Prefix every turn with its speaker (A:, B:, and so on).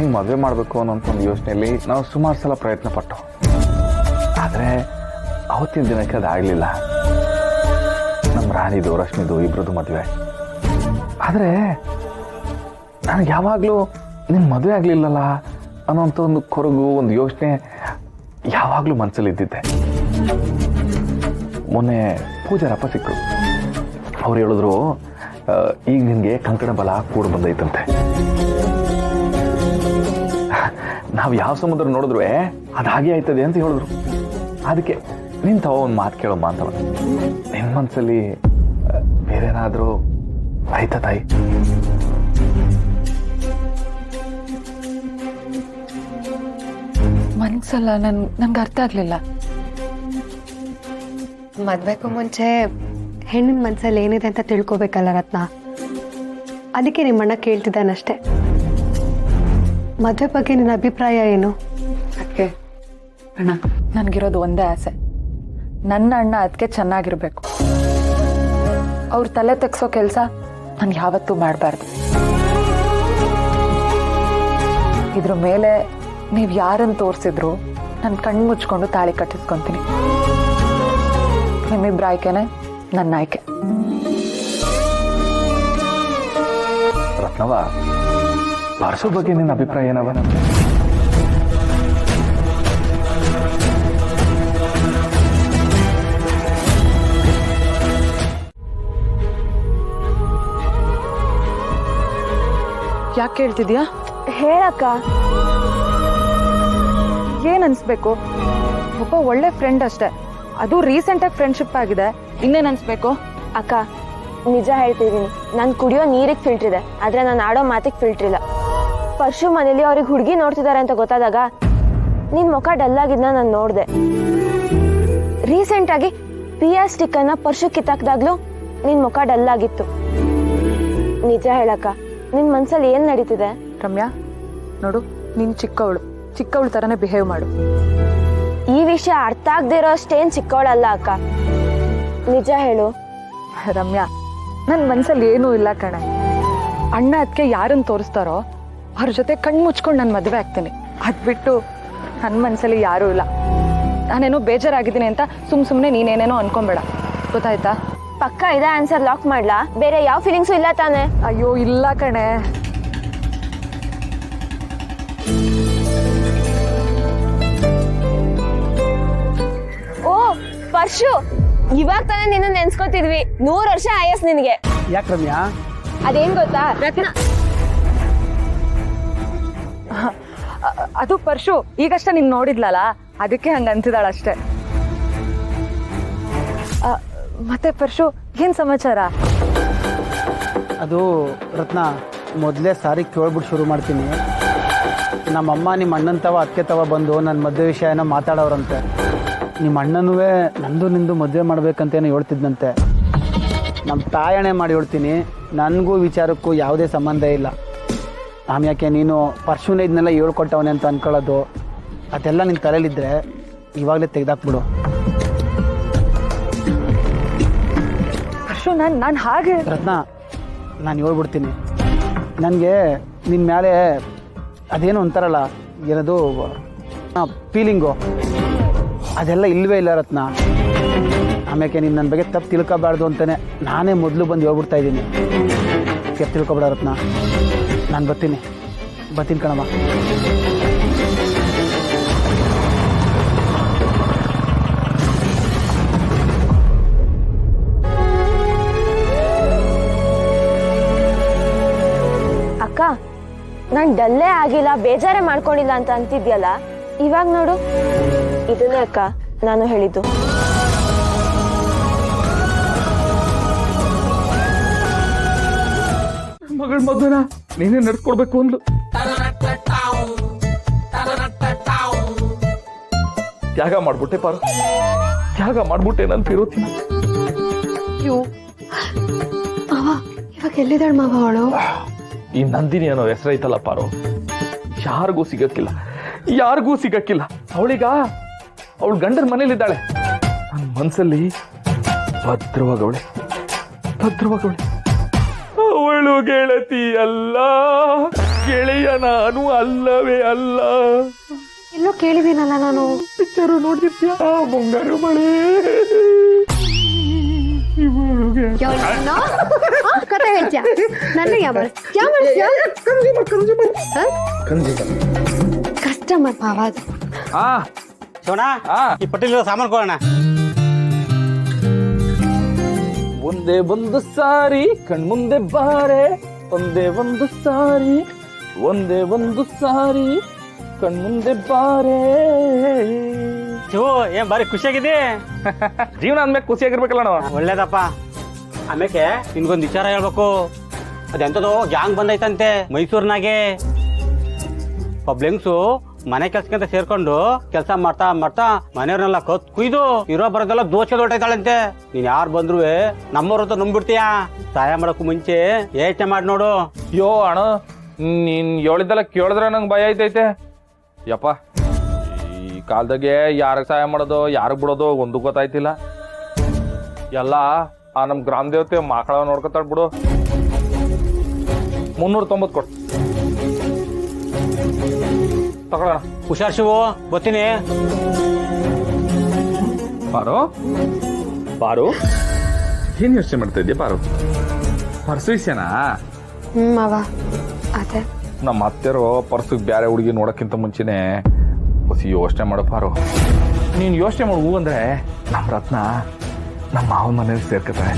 A: ನಿನಗೆ ಮದುವೆ ಮಾಡಬೇಕು ಅನ್ನೋಂಥ ಒಂದು ಯೋಚನೆಯಲ್ಲಿ ನಾವು ಸುಮಾರು ಸಲ ಪ್ರಯತ್ನ ಪಟ್ಟು, ಆದರೆ ಅವತ್ತಿನ ದಿನಕ್ಕೆ ಅದಾಗಲಿಲ್ಲ. ನಮ್ಮ ರಾಣಿದು ರಶ್ಮಿದು ಇಬ್ಬರದು ಮದುವೆ. ಆದರೆ ನನಗೆ ಯಾವಾಗಲೂ ನಿನ್ನ ಮದುವೆ ಆಗಲಿಲ್ಲಲ್ಲ ಅನ್ನೋಂಥ ಒಂದು ಕೊರಗು, ಒಂದು ಯೋಚನೆ ಯಾವಾಗಲೂ ಮನಸ್ಸಲ್ಲಿ ಇದ್ದಿದ್ದೆ. ಮೊನ್ನೆ ಪೂಜಾರಪ್ಪ ಸಿಕ್ಕರು. ಅವ್ರು ಹೇಳಿದ್ರು, ಈಗ ನಿನಗೆ ಕಂಕಣ ಬಲ ಕೂಡ ಬಂದೈತಂತೆ. ನಾವು ಯಾವ ಸಮುದ್ರ ನೋಡಿದ್ರು ಅದು ಹಾಗೆ ಆಯ್ತದೆ ಅಂತ ಹೇಳಿದ್ರು. ಅದಕ್ಕೆ ನಿನ್ನ ತವ ಒಂದು ಮಾತು ಕೇಳೋಮ್ಮ ಅಂತವ. ನಿನ್ನ ಮನಸ್ಸಲ್ಲಿ ಬೇರೆನಾದರೂ ಆಯ್ತಾ ತಾಯಿ?
B: ಮನ್ಸಲ್ಲ, ನನ್ಗೆ ಅರ್ಥ ಆಗ್ಲಿಲ್ಲ.
C: ಮದ್ವೆಗೂ ಮುಂಚೆ ಹೆಣ್ಣಿನ ಮನ್ಸಲ್ಲಿ ಏನಿದೆ ಅಂತ ತಿಳ್ಕೊಬೇಕಲ್ಲ ರತ್ನ. ಅದಕ್ಕೆ ನಿಮ್ಮಣ್ಣ ಕೇಳ್ತಿದ್ದಾನಷ್ಟೆ. ಮದ್ವೆ ಬಗ್ಗೆ ನಿನ್ನ ಅಭಿಪ್ರಾಯ ಏನು?
B: ಅದಕ್ಕೆ ಅಣ್ಣ, ನನಗಿರೋದು ಒಂದೇ ಆಸೆ, ನನ್ನ ಅಣ್ಣ ಅದಕ್ಕೆ ಚೆನ್ನಾಗಿರ್ಬೇಕು. ಅವ್ರ ತಲೆ ತೆಗ್ಸೋ ಕೆಲಸ ನಾನು ಯಾವತ್ತೂ ಮಾಡಬಾರ್ದು. ಇದ್ರ ಮೇಲೆ ನೀವು ಯಾರನ್ನು ತೋರಿಸಿದ್ರು ನನ್ನ ಕಣ್ಣು ಮುಚ್ಕೊಂಡು ತಾಳಿ ಕಟ್ಟಿಸ್ಕೊತೀನಿ. ನಿಮ್ಮಿಬ್ರ ಆಯ್ಕೆನೆ ನನ್ನ ಆಯ್ಕೆ.
A: ರತ್ನವ, ಪರಸು ಬಗ್ಗೆ ನಿನ್ನ ಅಭಿಪ್ರಾಯ ಏನವ?
B: ಯಾಕೆ ಕೇಳ್ತಿದ್ಯಾ?
D: ಹೇಳಕ್ಕ.
B: ಏನ್ ಅನ್ಸ್ಬೇಕು? ಒಬ್ಬ ಒಳ್ಳೆ ಫ್ರೆಂಡ್ ಅಷ್ಟೇ, ಅದು ರೀಸೆಂಟಾಗಿ ಫ್ರೆಂಡ್ಶಿಪ್ ಆಗಿದೆ, ಇನ್ನೇನ್ ಅನ್ಸ್ಬೇಕು?
D: ಅಕ್ಕ, ನಿಜ ಹೇಳ್ತಿದ್ದೀನಿ, ನಾನು ಕುಡಿಯೋ ನೀರಿಗೆ ಫಿಲ್ಟರ್ ಇದೆ, ಆದ್ರೆ ನಾನು ಆಡೋ ಮಾತಿಗೆ ಫಿಲ್ಟರ್ ಇಲ್ಲ. ಪರ್ಶು ಮನೇಲಿ ಅವ್ರಿಗೆ ಹುಡುಗಿ ನೋಡ್ತಿದ್ದಾರೆ ಅಂತ ಗೊತ್ತಾದಾಗ ನಿನ್ ಮುಖ ಡಲ್ ಆಗಿದ್ನ ನಾನು ನೋಡ್ದೆ. ರೀಸೆಂಟ್ ಆಗಿ PR ಸ್ಟಿಕ್ ಅನ್ನ ಪರ್ಶು ಕಿತ್ತಾಕ್ದಾಗ್ಲೂ ನಿನ್ ಮುಖ ಡಲ್ ಆಗಿತ್ತು. ನಿಜ ಹೇಳಕ್ಕ, ನಿನ್ ಮನ್ಸಲ್ಲಿ ಏನ್ ನಡೀತಿದೆ?
B: ರಮ್ಯಾ, ನೋಡು, ನೀನ್ ಚಿಕ್ಕವಳು ತರನೇ ಬಿಹೇವ್ ಮಾಡು.
D: ಈ ವಿಷಯ ಅರ್ಥ ಆಗದೆ ಇರೋ ಅಷ್ಟೇನ್ ಚಿಕ್ಕವಳಲ್ಲ ಅಕ್ಕ, ನಿಜ ಹೇಳು.
B: ರಮ್ಯಾ, ನನ್ನ ಮನ್ಸಲ್ಲಿ ಏನೂ ಇಲ್ಲ ಕಣೆ. ಅಣ್ಣ ಅದಕ್ಕೆ ಯಾರನ್ನು ತೋರಿಸ್ತಾರೋ ಅವ್ರ ಜೊತೆ ಕಣ್ಣು ಮುಚ್ಕೊಂಡು ನಾನು ಮದುವೆ ಆಗ್ತೀನಿ. ಅದ್ ಬಿಟ್ಟು ನನ್ನ ಮನ್ಸಲ್ಲಿ ಯಾರೂ ಇಲ್ಲ. ನಾನೇನೋ ಬೇಜಾರಾಗಿದ್ದೀನಿ ಅಂತ ಸುಮ್ಮನೆ ನೀನೇನೇನೋ ಅನ್ಕೊಂಬೇಡ, ಗೊತ್ತಾಯ್ತಾ?
D: ಪಕ್ಕ ಇದೇ ಆನ್ಸರ್ ಲಾಕ್ ಮಾಡ್ಲಾ? ಬೇರೆ ಯಾವ ಫೀಲಿಂಗ್ಸು ಇಲ್ಲ ತಾನೆ?
B: ಅಯ್ಯೋ ಇಲ್ಲ ಕಣೆ.
D: ಓ ಪರ್ಶು, ಇವಾಗ ತಾನೇ ನಿನ್ನ ನೆನ್ಸ್ಕೊತಿದ್ವಿ. 100 ವರ್ಷ ಆಯಸ್ ನಿನ್ಗೆ.
E: ಯಾಕೆ ರಮ್ಯಾ?
D: ಅದೇನ್ ಗೊತ್ತಾ ರತ್ನ,
B: ಅದು ಪರ್ಶು ಈಗಷ್ಟೇ ನೀನ್ ನೋಡಿದ್ಲಲ್ಲ, ಅದಕ್ಕೆ ಹಂಗ ಅಂತಿದ್ದಾಳಷ್ಟೇ. ಮತ್ತೆ ಪರ್ಶು, ಏನ್ ಸಮಾಚಾರ?
E: ಅದು ರತ್ನ, ಮೊದಲೇ ಸಾರಿ ಕೇಳ್ಬಿಟ್ಟು ಶುರು ಮಾಡ್ತೀನಿ. ನಮ್ಮಮ್ಮ ನಿಮ್ಮ ಅಣ್ಣನ ತವ ಅಕ್ಕೆ ತವ ಬಂದು ನನ್ನ ಮದುವೆ ವಿಷಯ ಏನೋ ಮಾತಾಡೋರಂತೆ. ನಿಮ್ಮ ಅಣ್ಣನೂ ನಂದು ನಿಂದು ಮದುವೆ ಮಾಡ್ಬೇಕಂತೇನೋ ಹೇಳ್ತಿದ್ದಂತೆ. ನಮ್ಮ ತಾಯಣೆ ಮಾಡಿ ಹೇಳ್ತೀನಿ, ನನಗೂ ವಿಚಾರಕ್ಕೂ ಯಾವುದೇ ಸಂಬಂಧ ಇಲ್ಲ. ಯಾಕೆ ನೀನು ಪರ್ಶುನೇ ಇದನ್ನೆಲ್ಲ ಹೇಳ್ಕೊಟ್ಟವನೆ ಅಂತ ಅನ್ಕೊಳ್ಳೋದು, ಅದೆಲ್ಲ ನಿನ್ನ ತಲೆಯಲ್ಲಿದ್ದರೆ ಇವಾಗಲೇ ತೆಗೆದಾಕ್ಬಿಡು.
B: ಪರ್ಶು, ನಾನು ಹಾಗೆ
E: ರತ್ನ, ನಾನು ಹೇಳ್ಬಿಡ್ತೀನಿ. ನನಗೆ ನಿನ್ನ ಮೇಲೆ ಅದೇನು ಅಂತಾರಲ್ಲ, ಏನದು ಫೀಲಿಂಗು, ಅದೆಲ್ಲ ಇಲ್ಲವೇ ಇಲ್ಲ ರತ್ನ. ಆಮೇಲೆ ನೀನು ನನ್ನ ಬಗ್ಗೆ ತಪ್ಪು ತಿಳ್ಕೊಬಾರ್ದು ಅಂತಲೇ ನಾನೇ ಮೊದಲು ಬಂದು ಹೇಳ್ಬಿಡ್ತಾ ಇದ್ದೀನಿ. ತಪ್ಪು ತಿಳ್ಕೊಬೇಡ ರತ್ನ, ನಾನು ಬರ್ತೀನಿ ಕಣಮ್ಮ.
D: ಅಕ್ಕ, ನಾನ್ ಡಲ್ಲೇ ಆಗಿಲ್ಲ, ಬೇಜಾರೇ ಮಾಡ್ಕೊಂಡಿಲ್ಲ ಅಂತ ಅಂತಿದ್ಯಲ್ಲ, ಇವಾಗ ನೋಡು. ಇದನ್ನೇ ಅಕ್ಕ ನಾನು ಹೇಳಿದ್ದು.
A: ಮಗಳ ಮದುವೆನ ನೀನೇ ನಡ್ಸ್ಕೊಡ್ಬೇಕು ಅಂದ್ಲು. ತ್ಯಾಗ ಮಾಡ್ಬಿಟ್ಟೆ ಪಾರು, ತ್ಯಾಗ ಮಾಡ್ಬಿಟ್ಟೆ ನಾನು ತಿರುತ್ತೀನಿ.
C: ಇವಾಗ ಎಲ್ಲಿದ್ದಾಳ ಮಾವ ಅವಳು?
A: ಈ ನಂದಿನಿ ಅನ್ನೋ ಹೆಸರೈತಲ್ಲ ಪಾರು, ಯಾರಿಗೂ ಸಿಗಕ್ಕಿಲ್ಲ. ಅವಳೀಗ ಅವಳು ಗಂಡನ ಮನೇಲಿದ್ದಾಳೆ. ನನ್ನ ಮನಸ್ಸಲ್ಲಿ ಭದ್ರವಾಗವಳೆ. ಅವಳು ಗೆಳತಿ ಅಲ್ಲ, ಗೆಳೆಯ ನಾನು ಅಲ್ಲವೇ ಅಲ್ಲ.
C: ಎಲ್ಲೋ ಕೇಳಿದ್ದೀನಲ್ಲ ನಾನು.
A: ಪಿಕ್ಚರು ನೋಡ್ತಿರ್ತೀಯ ಮುಂಗಾರು ಮಳೆ.
C: ಯಾವ್ದನ್ನ? ಕತೆ ಹೇಳ್ತೀಯ ನನಗೆ ಕಸ್ಟಮರ್ ಭಾವ ಅದು.
E: ಸೋನಾ ಈ ಪಟ್ಟಿಲಿರೋ ಸಾಮಾನು ಕೊಡೋಣ.
A: ಒಂದೇ ಒಂದು ಸಾರಿ ಕಣ್ಮುಂದೆ ಬಾರೆ, ಒಂದೇ ಒಂದು ಸಾರಿ, ಒಂದೇ ಒಂದು ಸಾರಿ ಕಣ್ಮುಂದೆ ಬಾರೆ.
E: ಶಿವು ಏನ್ ಬಾರಿ ಖುಷಿಯಾಗಿದೆ.
A: ಜೀವನ ಅಂದ್ಮೇಲೆ ಖುಷಿಯಾಗಿರ್ಬೇಕಲ್ಲ ನಾವು.
E: ಒಳ್ಳೇದಪ್ಪ. ಆಮೇಲೆ ನಿನ್ಗೊಂದು ವಿಚಾರ ಹೇಳ್ಬೇಕು. ಅದೆಂತದೋ ಗ್ಯಾಂಗ್ ಬಂದೈತಂತೆ ಮೈಸೂರಿನಾಗೆ. ಪಬ್ಲಿಂಗ್ಸು ಮನೆ ಕೆಲ್ಸಕ್ಕಿಂತ ಸೇರ್ಕೊಂಡು ಕೆಲಸ ಮಾಡ್ತಾ ಮಾಡ್ತಾ ಮನೆಯವ್ರನ್ನೆಲ್ಲ ಕತ್ ಕುಯ್ದು ಇರೋ ಬರೋದೆಲ್ಲ ದೋಷ ಹೊರಟೈತಾಳಂತೆ. ನೀನ್ ಯಾರು ಬಂದ್ರು ನಮ್ಮವ್ರಂತ ನಂಬ್ಬಿಡ್ತೀಯ. ಸಹಾಯ ಮಾಡಕ್ಕೂ ಮುಂಚೆ ಯೋಚನೆ ಮಾಡಿ ನೋಡು.
A: ಯೋ ಅಣ್ಣ, ನೀನ್ ಹೇಳಿದ್ದೆಲ್ಲ ಕೇಳಿದ್ರೆ ನಂಗೆ ಭಯ ಐತೈತೆ. ಯಪ್ಪ, ಈ ಕಾಲದಾಗೆ ಯಾರಿಗೆ ಸಹಾಯ ಮಾಡೋದು ಯಾರಿಗೆ ಬಿಡೋದು ಒಂದು ಗೊತ್ತಾಯ್ತಿಲ್ಲ. ಎಲ್ಲ ಆ ನಮ್ಮ ಗ್ರಾಮ ದೇವತೆ ಮಕ್ಕಳ ನೋಡ್ಕೊತಾಳ ಬಿಡು. 390 ಕೊಡು ತಗೊಳ್ಳೋಣ.
E: ಹುಷಾರ್ ಶಿವು, ಬರ್ತೀನಿ.
A: ಬಾರು ಬಾರು, ಏನ್ ಯೋಚನೆ ಮಾಡ್ತಾ ಇದ್ದೀಯ ಬಾರು? ಪರ್ಸು ವಿಷಯನಾ?
C: ಮಾವ ಅದೇ
A: ನಮ್ಮ ಅತ್ತೆರು ಪರ್ಸಿಗೆ ಬೇರೆ ಹುಡುಗಿ ನೋಡೋಕ್ಕಿಂತ ಮುಂಚೆನೆ ಹೊಸಿ ಯೋಚನೆ ಮಾಡೋ ಪಾರು. ನೀನು ಯೋಚನೆ ಮಾಡು ಅಂದ್ರೆ ನಮ್ಮ ರತ್ನ ನಮ್ಮ ಮಾವನ ಮನೇಲಿ ಸೇರ್ಕೊತಾರೆ.